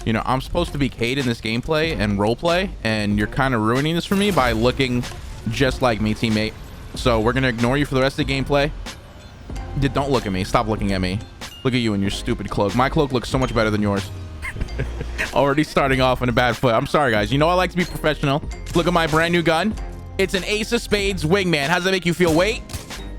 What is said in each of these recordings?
You know, I'm supposed to be Cade in this gameplay and roleplay, and you're kind of ruining this for me by looking just like me, teammate. So we're gonna ignore you for the rest of the gameplay. Don't look at me. Stop looking at me. Look at you in your stupid cloak. My cloak looks so much better than yours. Already starting off on a bad foot. I'm sorry, guys. You know I like to be professional. Look at my brand new gun. It's an Ace of Spades Wingman. How does that make you feel? Wait.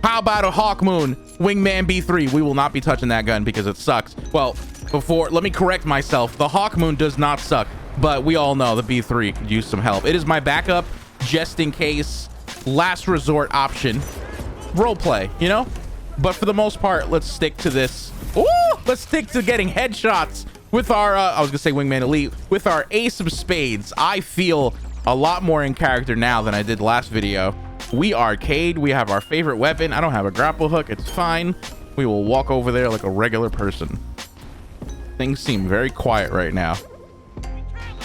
How about a Hawk Moon Wingman B3? We will not be touching that gun because it sucks. Well, let me correct myself. The Hawk Moon does not suck, but we all know the B3 could use some help. It is my backup, just in case, last resort option. Roleplay, you know? But for the most part, let's stick to this. Ooh, let's stick to getting headshots with our, I was gonna say Wingman Elite, with our Ace of Spades. I feel a lot more in character now than I did last video. We are Cade. We have our favorite weapon. I don't have a grapple hook. It's fine. We will walk over there like a regular person. Things seem very quiet right now.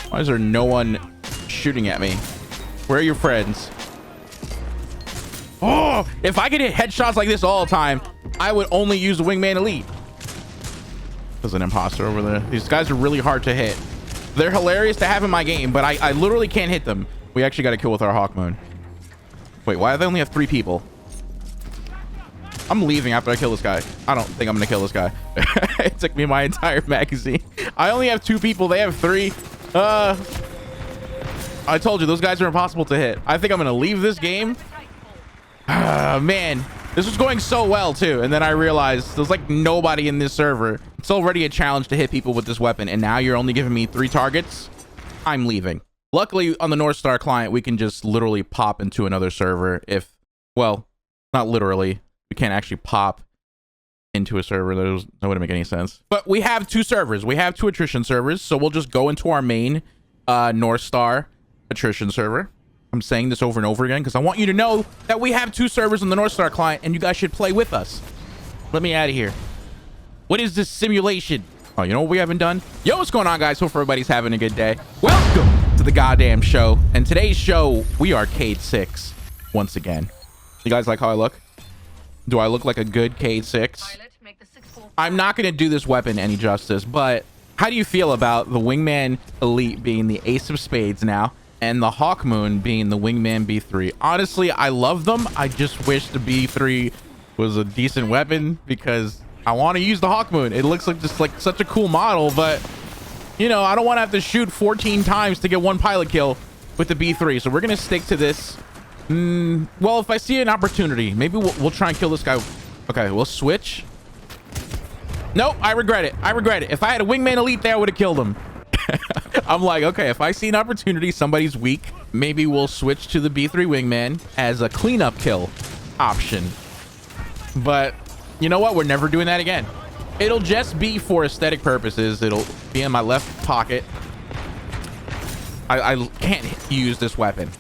Why is there no one shooting at me? Where are your friends? Oh, if I could hit headshots like this all the time, I would only use the Wingman Elite. There's an imposter over there. These guys are really hard to hit. They're hilarious to have in my game, but I literally can't hit them. We actually got a kill with our Hawk Moon. Wait, why do they only have 3 people? I'm leaving after I kill this guy. I don't think I'm gonna kill this guy. It took me my entire magazine. I only have 2 people. They have 3. I told you, those guys are impossible to hit. I think I'm gonna leave this game. Man, this was going so well too, and then I realized there's like nobody in this server. It's already a challenge to hit people with this weapon, and now you're only giving me 3 targets. I'm leaving. Luckily, on the North Star client, we can just literally pop into another server if, well, not literally. We can't actually pop into a server. That wouldn't make any sense. But we have 2 servers. We have 2 attrition servers, so we'll just go into our main North Star attrition server. I'm saying this over and over again because I want you to know that we have 2 servers on the North Star client, and you guys should play with us. Let me out of here. What is this simulation? Oh, you know what we haven't done? Yo, what's going on, guys? Hope everybody's having a good day. Welcome to the goddamn show. And today's show, we are Cade 6 once again. You guys like how I look? Do I look like a good Cade 6? I'm not going to do this weapon any justice, but how do you feel about the Wingman Elite being the Ace of Spades now and the Hawk Moon being the Wingman B3? Honestly, I love them. I just wish the B3 was a decent weapon because I want to use the Hawk Moon. It looks like just like such a cool model, but you know, I don't want to have to shoot 14 times to get 1 pilot kill with the B3. So we're going to stick to this. Well, if I see an opportunity, maybe we'll try and kill this guy. Okay, we'll switch. Nope, I regret it. I regret it. If I had a Wingman Elite there, I would have killed him. I'm like, okay, if I see an opportunity, somebody's weak, maybe we'll switch to the B3 Wingman as a cleanup kill option. But you know what? We're never doing that again. It'll just be for aesthetic purposes. It'll be in my left pocket. I can't use this weapon.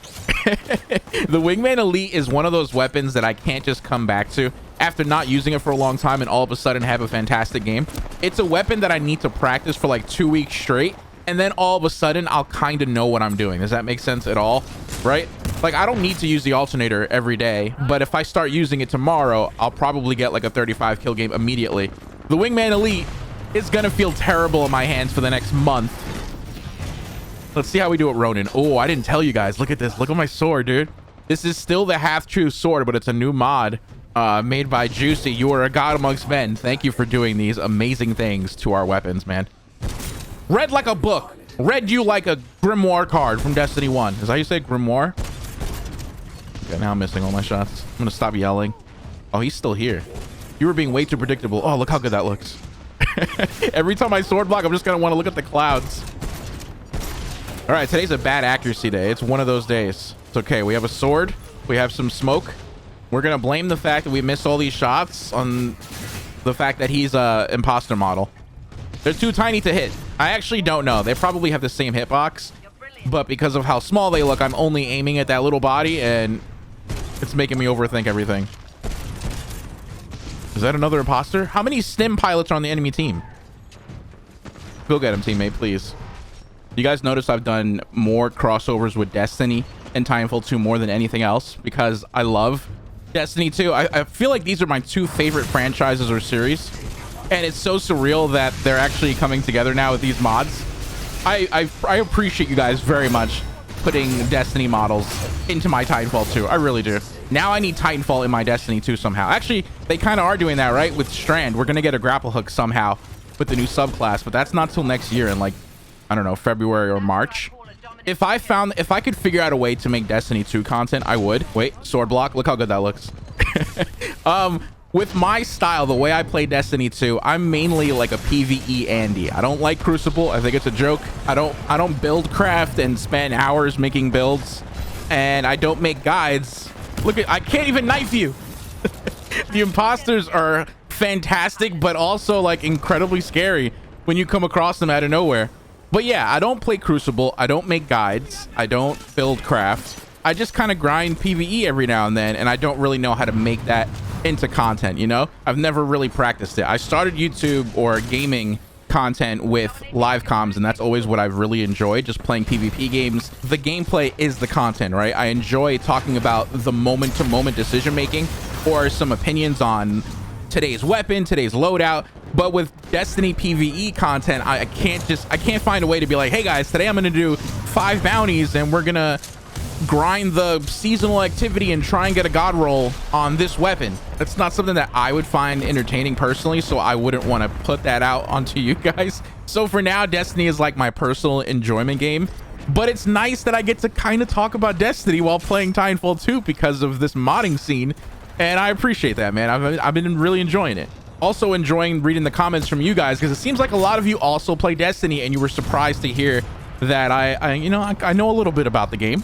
The Wingman Elite is one of those weapons that I can't just come back to after not using it for a long time and all of a sudden have a fantastic game. It's a weapon that I need to practice for like 2 weeks straight, and then all of a sudden I'll kind of know what I'm doing. Does that make sense at all? Right? Like, I don't need to use the alternator every day, but if I start using it tomorrow, I'll probably get like a 35 kill game immediately. The Wingman Elite is gonna feel terrible in my hands for the next month. Let's see how we do it, Ronin. Oh, I didn't tell you guys. Look at this. Look at my sword, dude. This is still the half-truth sword, but it's a new mod made by Juicy. You are a god amongst men. Thank you for doing these amazing things to our weapons, man. Read like a book. Read you like a grimoire card from Destiny 1. Is that how you say grimoire? Okay, now I'm missing all my shots. I'm gonna stop yelling. Oh, he's still here. You were being way too predictable. Oh, look how good that looks. Every time I sword block, I'm just gonna want to look at the clouds. All right, today's a bad accuracy day. It's one of those days. It's okay. We have a sword. We have some smoke. We're going to blame the fact that we missed all these shots on the fact that he's a imposter model. They're too tiny to hit. I actually don't know. They probably have the same hitbox, but because of how small they look, I'm only aiming at that little body, and it's making me overthink everything. Is that another imposter? How many stim pilots are on the enemy team? Go get him, teammate, please. You guys notice I've done more crossovers with Destiny and Titanfall 2 more than anything else because I love Destiny 2. I feel like these are my two favorite franchises or series, and it's so surreal that they're actually coming together now with these mods. I appreciate you guys very much putting Destiny models into my Titanfall 2. I really do. Now I need Titanfall in my Destiny 2 somehow. Actually, they kind of are doing that, right? With Strand, we're gonna get a grapple hook somehow with the new subclass, but that's not till next year in, like, I don't know, February or March. If I could figure out a way to make Destiny 2 content, I would. Wait, sword block. Look how good that looks. With my style, the way I play Destiny 2, I'm mainly like a PvE Andy. I don't like Crucible. I think it's a joke. I don't build craft and spend hours making builds, and I don't make guides. Look at, I can't even knife you. The imposters are fantastic, but also like incredibly scary when you come across them out of nowhere. But yeah, I don't play Crucible. I don't make guides. I don't build craft. I just kind of grind PvE every now and then, and I don't really know how to make that into content, you know? I've never really practiced it. I started YouTube or gaming content with live comms, and that's always what I've really enjoyed, just playing PvP games. The gameplay is the content, right? I enjoy talking about the moment-to-moment decision-making or some opinions on today's weapon, today's loadout. But with Destiny PvE content, I can't find a way to be like, hey guys, today I'm gonna do 5 bounties and we're gonna grind the seasonal activity and try and get a god roll on this weapon. That's not something that I would find entertaining personally, so I wouldn't want to put that out onto you guys. So for now, Destiny is like my personal enjoyment game, but it's nice that I get to kind of talk about Destiny while playing Titanfall 2 because of this modding scene, and I appreciate that, man. I've been really enjoying it. Also enjoying reading the comments from you guys, because it seems like a lot of you also play Destiny and you were surprised to hear that I know a little bit about the game.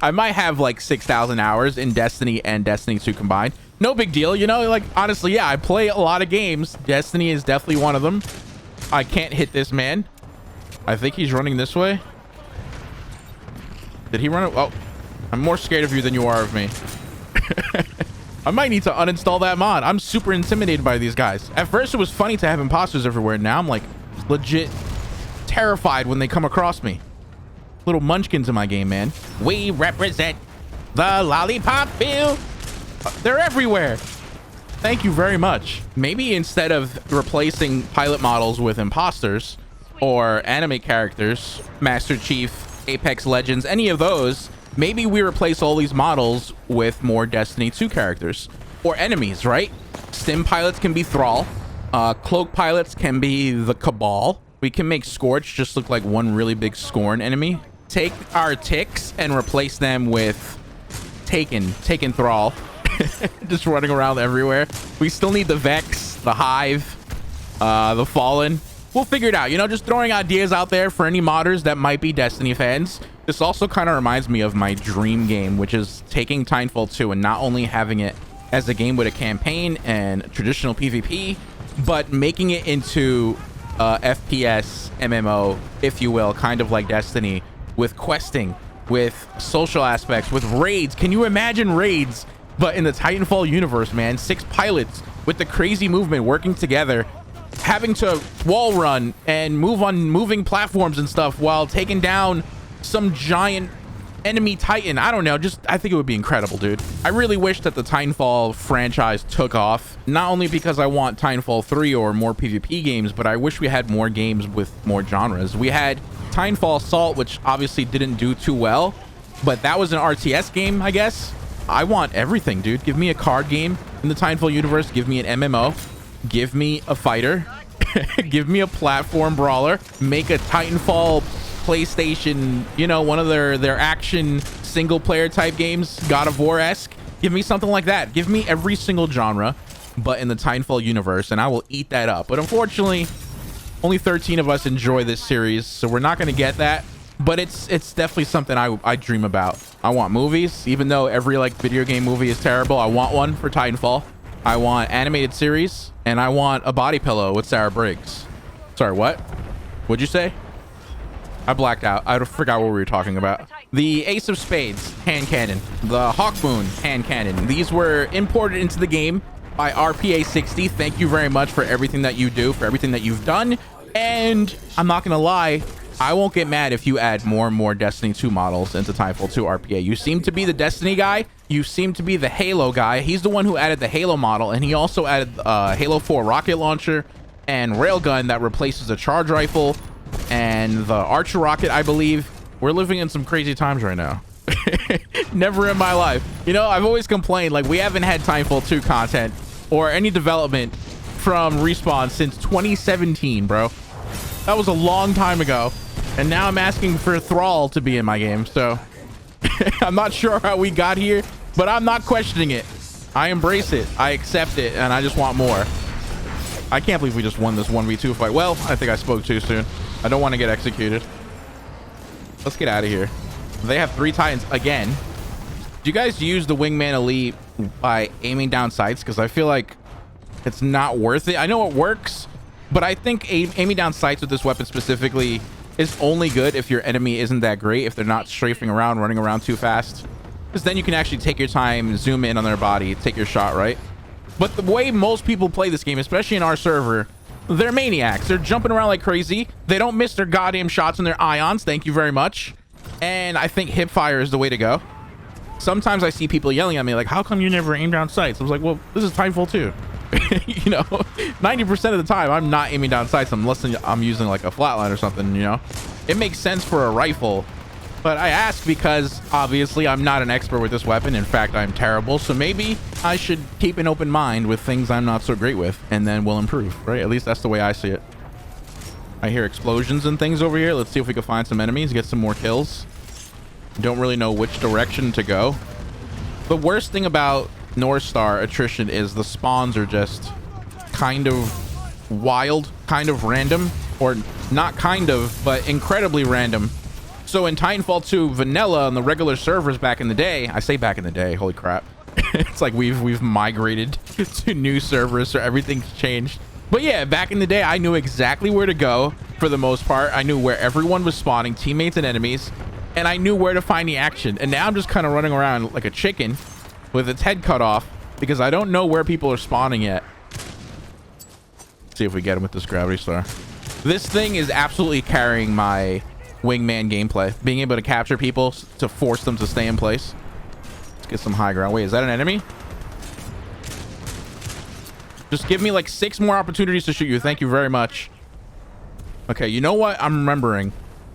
I might have like 6,000 hours in Destiny and Destiny 2 combined. No big deal, you know, like honestly, yeah, I play a lot of games. Destiny is definitely one of them. I can't hit this man. I think he's running this way. Did he run it? Oh, I'm more scared of you than you are of me. I might need to uninstall that mod. I'm super intimidated by these guys. At first it was funny to have imposters everywhere. Now I'm like legit terrified when they come across me. Little munchkins in my game, man. We represent the lollipop field. They're everywhere. Thank you very much. Maybe instead of replacing pilot models with imposters or anime characters, Master Chief, Apex Legends, any of those, maybe we replace all these models with more Destiny 2 characters or enemies, right? Stim pilots can be Thrall. Cloak pilots can be the Cabal. We can make Scorch just look like one really big Scorn enemy. Take our ticks and replace them with Taken Thrall. Just running around everywhere. We still need the Vex, the Hive, the Fallen. We'll figure it out, you know, just throwing ideas out there for any modders that might be Destiny fans. This also kind of reminds me of my dream game, which is taking Titanfall 2 and not only having it as a game with a campaign and traditional PvP, but making it into FPS MMO, if you will, kind of like Destiny, with questing, with social aspects, with raids. Can you imagine raids, but in the Titanfall universe, man? 6 pilots with the crazy movement working together, having to wall run and move on moving platforms and stuff while taking down some giant enemy Titan. I don't know, just I think it would be incredible, dude. I really wish that the Titanfall franchise took off, not only because I want Titanfall 3 or more PvP games, but I wish we had more games with more genres. We had Titanfall Assault, which obviously didn't do too well, but that was an RTS game, I guess. I want everything, dude. Give me a card game in the Titanfall universe. Give me an MMO. Give me a fighter. Give me a platform brawler. Make a Titanfall PlayStation, you know, one of their action single player type games, God of War-esque. Give me something like that. Give me every single genre, but in the Titanfall universe, and I will eat that up. But unfortunately, only 13 of us enjoy this series, so we're not going to get that. but it's definitely something I dream about. I want movies, even though every like video game movie is terrible. I want one for Titanfall. I want animated series, and I want a body pillow with Sarah Briggs. Sorry, what? What'd you say? I blacked out. I forgot what we were talking about. The Ace of Spades hand cannon, the Hawk Moon hand cannon. These were imported into the game by RPA60. Thank you very much for everything that you do, for everything that you've done. And I'm not gonna lie, I won't get mad if you add more and more Destiny 2 models into Titanfall 2 RPA. You seem to be the Destiny guy. You seem to be the Halo guy. He's the one who added the Halo model, and he also added Halo 4 rocket launcher and railgun that replaces the charge rifle and the archer rocket, I believe. We're living in some crazy times right now. Never in my life. You know, I've always complained, like, we haven't had Titanfall 2 content or any development from Respawn since 2017, bro. That was a long time ago. And now I'm asking for Thrall to be in my game, so I'm not sure how we got here, but I'm not questioning it. I embrace it, I accept it, and I just want more. I can't believe we just won this 1v2 fight. Well, I think I spoke too soon. I don't want to get executed. Let's get out of here. They have 3 Titans again. Do you guys use the Wingman Elite by aiming down sights? Because I feel like it's not worth it. I know it works, but I think aiming down sights with this weapon specifically is only good if your enemy isn't that great, if they're not strafing around, running around too fast. Because then you can actually take your time, zoom in on their body, take your shot, right? But the way most people play this game, especially in our server, they're maniacs. They're jumping around like crazy. They don't miss their goddamn shots and their ions. Thank you very much. And I think hip fire is the way to go. Sometimes I see people yelling at me like, how come you never aim down sights? I was like, well, this is Titanfall 2. You know, 90% of the time I'm not aiming down sights unless I'm using like a flatline or something, you know. It makes sense for a rifle, but I ask because obviously I'm not an expert with this weapon. In fact, I'm terrible, so maybe I should keep an open mind with things I'm not so great with, and then we'll improve, right? At least that's the way I see it. I hear explosions and things over here. Let's see if we can find some enemies, get some more kills. Don't really know which direction to go. The worst thing about North Star attrition is the spawns are just kind of wild, kind of random, or not kind of, but incredibly random. So in Titanfall 2 vanilla on the regular servers back in the day, I say back in the day, holy crap. It's like we've migrated to new servers, so everything's changed. But yeah, back in the day, I knew exactly where to go for the most part. I knew where everyone was spawning, teammates and enemies, and I knew where to find the action. And now I'm just kind of running around like a chicken with its head cut off because I don't know where people are spawning yet. Let's see if we get him with this gravity star. This thing is absolutely carrying my wingman gameplay. Being able to capture people to force them to stay in place. Let's get some high ground. Wait, is that an enemy? Just give me like 6 more opportunities to shoot you. Thank you very much. Okay, you know what I'm remembering?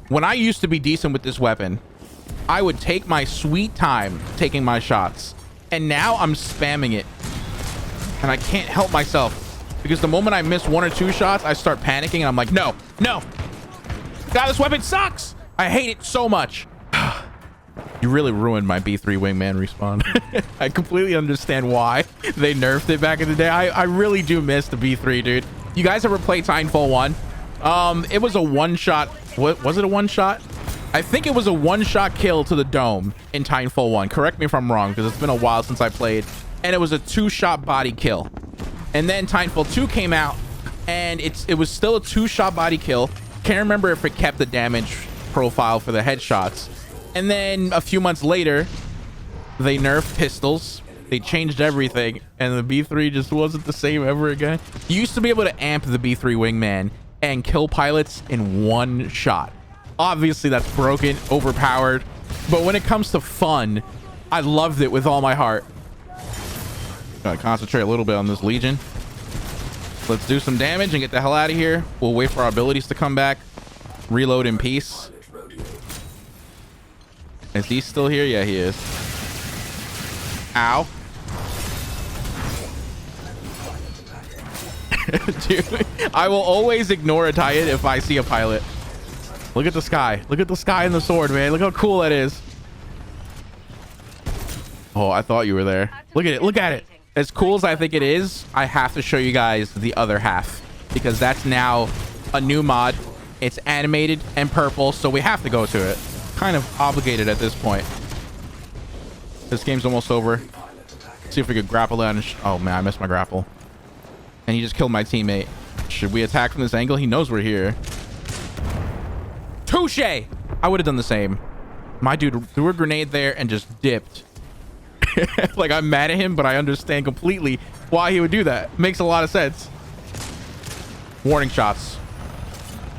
When I used to be decent with this weapon, I would take my sweet time taking my shots. And now I'm spamming it. And I can't help myself. Because the moment I miss 1 or 2 shots, I start panicking and I'm like, no, no. God, this weapon sucks. I hate it so much. You really ruined my B3 wingman respawn. I completely understand why they nerfed it back in the day. I really do miss the B3, dude. You guys ever play Titanfall 1? It was a one-shot. What was it, a one-shot? I think it was a one-shot kill to the dome in Titanfall 1. Correct me if I'm wrong, because it's been a while since I played. And it was a 2-shot body kill. And then Titanfall 2 came out, and it was still a 2-shot body kill. Can't remember if it kept the damage profile for the headshots. And then a few months later, they nerfed pistols. They changed everything, and the B3 just wasn't the same ever again. You used to be able to amp the B3 wingman and kill pilots in 1 shot. Obviously, that's broken, overpowered. But when it comes to fun, I loved it with all my heart. Gotta concentrate a little bit on this Legion. Let's do some damage and get the hell out of here. We'll wait for our abilities to come back. Reload in peace. Is he still here? Yeah, he is. Ow. Dude, I will always ignore a Titan if I see a pilot. Look at the sky. Look at the sky and the sword, man. Look how cool that is. Oh, I thought you were there. Look at it. Look at it. As cool as I think it is, I have to show you guys the other half, because that's now a new mod It's animated and purple, so we have to go to it. Kind of obligated at this point. This game's almost over. See if we could grapple down. Oh man, I missed my grapple. And he just killed my teammate. Should we attack from this angle? He knows we're here. Touche! I would have done the same. My dude threw a grenade there and just dipped. Like, I'm mad at him, but I understand completely why he would do that. Makes a lot of sense. Warning shots.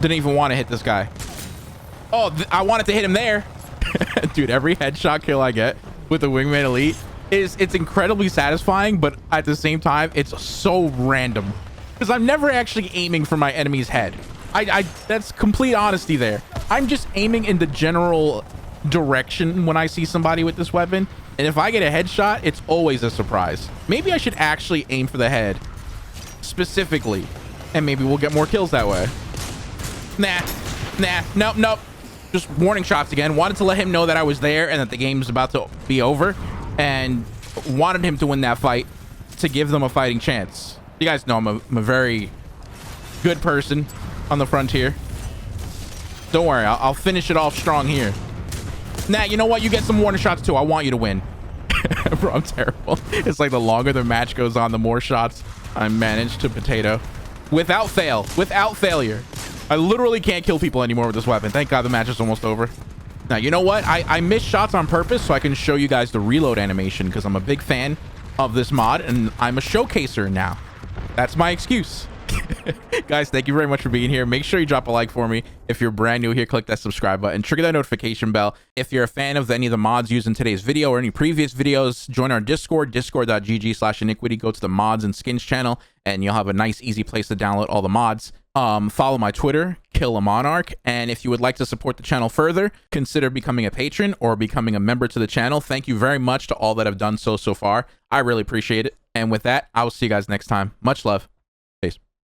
Didn't even want to hit this guy. Oh, I wanted to hit him there. Dude, every headshot kill I get with the Wingman Elite it's incredibly satisfying, but at the same time, it's so random. Because I'm never actually aiming for my enemy's head. That's complete honesty there. I'm just aiming in the general direction when I see somebody with this weapon. And if I get a headshot, it's always a surprise. Maybe I should actually aim for the head specifically, and maybe we'll get more kills that way. Nope. Just warning shots again. Wanted to let him know that I was there and that the game's about to be over, and wanted him to win that fight to give them a fighting chance. You guys know I'm a very good person on the frontier. Don't worry, I'll finish it off strong here. Nah, you know what? You get some warning shots too. I want you to win. Bro, I'm terrible. It's like the longer the match goes on, the more shots I manage to potato. Without failure. I literally can't kill people anymore with this weapon. Thank God the match is almost over. Now, you know what? I miss shots on purpose so I can show you guys the reload animation because I'm a big fan of this mod and I'm a showcaser now. That's my excuse. Guys, thank you very much for being here. Make sure you drop a like for me. If you're brand new here, click that subscribe button, trigger that notification bell. If you're a fan of any of the mods used in today's video or any previous videos, join our Discord, discord.gg/iniquity. Go to the mods and skins channel and you'll have a nice easy place to download all the mods. Follow my Twitter, Kill a Monarch, and if you would like to support the channel further, consider becoming a patron or becoming a member to the channel. Thank you very much to all that have done so far. I really appreciate it. And with that, I will see you guys next time. Much love.